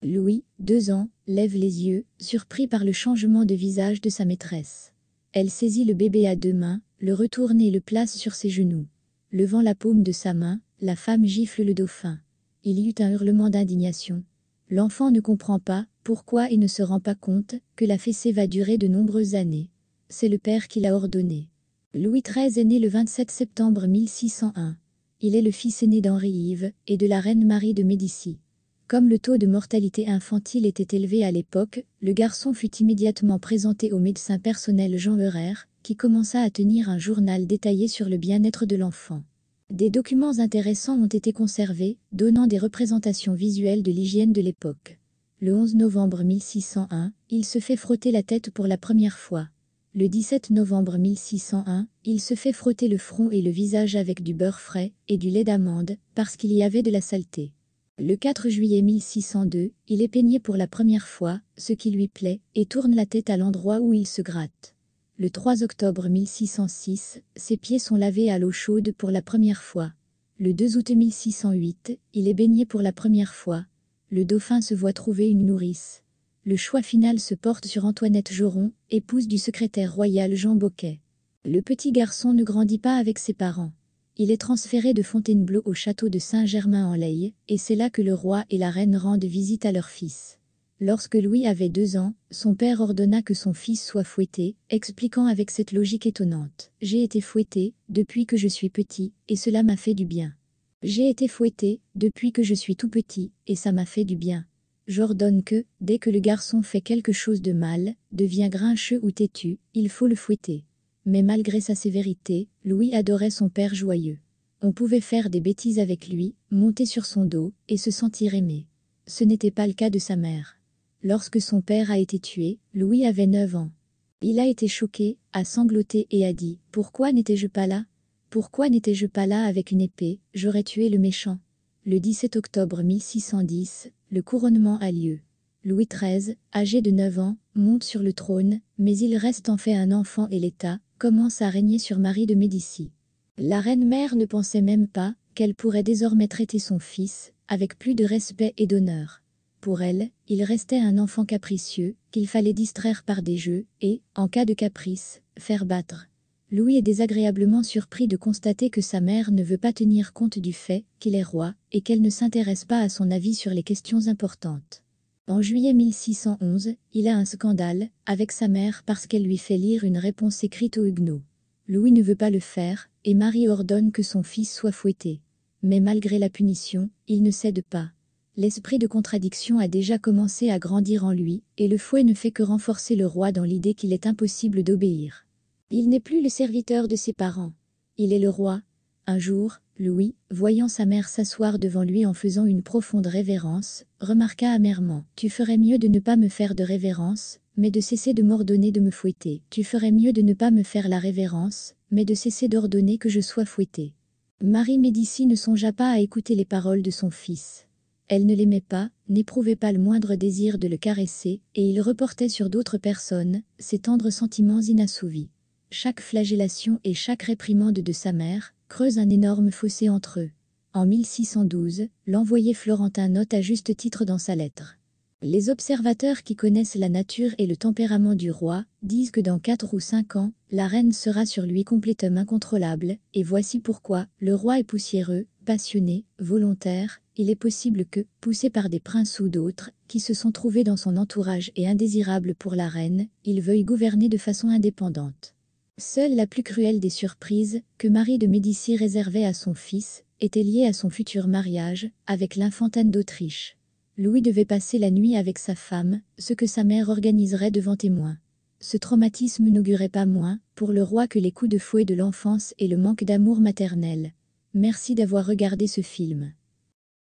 Louis, 2 ans, lève les yeux, surpris par le changement de visage de sa maîtresse. Elle saisit le bébé à 2 mains, le retourne et le place sur ses genoux. Levant la paume de sa main, la femme gifle le dauphin. Il y eut un hurlement d'indignation. L'enfant ne comprend pas pourquoi et ne se rend pas compte que la fessée va durer de nombreuses années. C'est le père qui l'a ordonné. Louis XIII est né le 27 septembre 1601. Il est le fils aîné d'Henri-Yves et de la reine Marie de Médicis. Comme le taux de mortalité infantile était élevé à l'époque, le garçon fut immédiatement présenté au médecin personnel Jean Heurer, qui commença à tenir un journal détaillé sur le bien-être de l'enfant. Des documents intéressants ont été conservés, donnant des représentations visuelles de l'hygiène de l'époque. Le 11 novembre 1601, il se fait frotter la tête pour la première fois. Le 17 novembre 1601, il se fait frotter le front et le visage avec du beurre frais et du lait d'amande, parce qu'il y avait de la saleté. Le 4 juillet 1602, il est peigné pour la première fois, ce qui lui plaît, et tourne la tête à l'endroit où il se gratte. Le 3 octobre 1606, ses pieds sont lavés à l'eau chaude pour la première fois. Le 2 août 1608, il est baigné pour la première fois. Le dauphin se voit trouver une nourrice. Le choix final se porte sur Antoinette Joron, épouse du secrétaire royal Jean Boquet. Le petit garçon ne grandit pas avec ses parents. Il est transféré de Fontainebleau au château de Saint-Germain-en-Laye, et c'est là que le roi et la reine rendent visite à leur fils. Lorsque Louis avait 2 ans, son père ordonna que son fils soit fouetté, expliquant avec cette logique étonnante: « J'ai été fouetté depuis que je suis petit, et cela m'a fait du bien. J'ai été fouetté depuis que je suis tout petit, et ça m'a fait du bien. J'ordonne que, dès que le garçon fait quelque chose de mal, devient grincheux ou têtu, il faut le fouetter. » Mais malgré sa sévérité, Louis adorait son père joyeux. On pouvait faire des bêtises avec lui, monter sur son dos, et se sentir aimé. Ce n'était pas le cas de sa mère. Lorsque son père a été tué, Louis avait 9 ans. Il a été choqué, a sangloté et a dit: « Pourquoi n'étais-je pas là? Pourquoi n'étais-je pas là avec une épée? J'aurais tué le méchant. » Le 17 octobre 1610, le couronnement a lieu. Louis XIII, âgé de 9 ans, monte sur le trône, mais il reste en fait un enfant et l'État commence à régner sur Marie de Médicis. La reine-mère ne pensait même pas qu'elle pourrait désormais traiter son fils avec plus de respect et d'honneur. Pour elle, il restait un enfant capricieux qu'il fallait distraire par des jeux et, en cas de caprice, faire battre. Louis est désagréablement surpris de constater que sa mère ne veut pas tenir compte du fait qu'il est roi et qu'elle ne s'intéresse pas à son avis sur les questions importantes. En juillet 1611, il a un scandale avec sa mère parce qu'elle lui fait lire une réponse écrite aux Huguenots. Louis ne veut pas le faire, et Marie ordonne que son fils soit fouetté. Mais malgré la punition, il ne cède pas. L'esprit de contradiction a déjà commencé à grandir en lui, et le fouet ne fait que renforcer le roi dans l'idée qu'il est impossible d'obéir. Il n'est plus le serviteur de ses parents. Il est le roi. Un jour, Louis, voyant sa mère s'asseoir devant lui en faisant une profonde révérence, remarqua amèrement: « Tu ferais mieux de ne pas me faire de révérence, mais de cesser de m'ordonner de me fouetter. Tu ferais mieux de ne pas me faire la révérence, mais de cesser d'ordonner que je sois fouetté. » Marie Médicis ne songea pas à écouter les paroles de son fils. Elle ne l'aimait pas, n'éprouvait pas le moindre désir de le caresser, et il reportait sur d'autres personnes ses tendres sentiments inassouvis. Chaque flagellation et chaque réprimande de sa mère creuse un énorme fossé entre eux. En 1612, l'envoyé florentin note à juste titre dans sa lettre: « Les observateurs qui connaissent la nature et le tempérament du roi disent que dans 4 ou 5 ans, la reine sera sur lui complètement incontrôlable, et voici pourquoi. Le roi est poussiéreux, passionné, volontaire. Il est possible que, poussé par des princes ou d'autres, qui se sont trouvés dans son entourage et indésirables pour la reine, il veuille gouverner de façon indépendante. » Seule la plus cruelle des surprises que Marie de Médicis réservait à son fils était liée à son futur mariage avec l'infantane d'Autriche. Louis devait passer la nuit avec sa femme, ce que sa mère organiserait devant témoins. Ce traumatisme n'augurait pas moins, pour le roi, que les coups de fouet de l'enfance et le manque d'amour maternel. Merci d'avoir regardé ce film.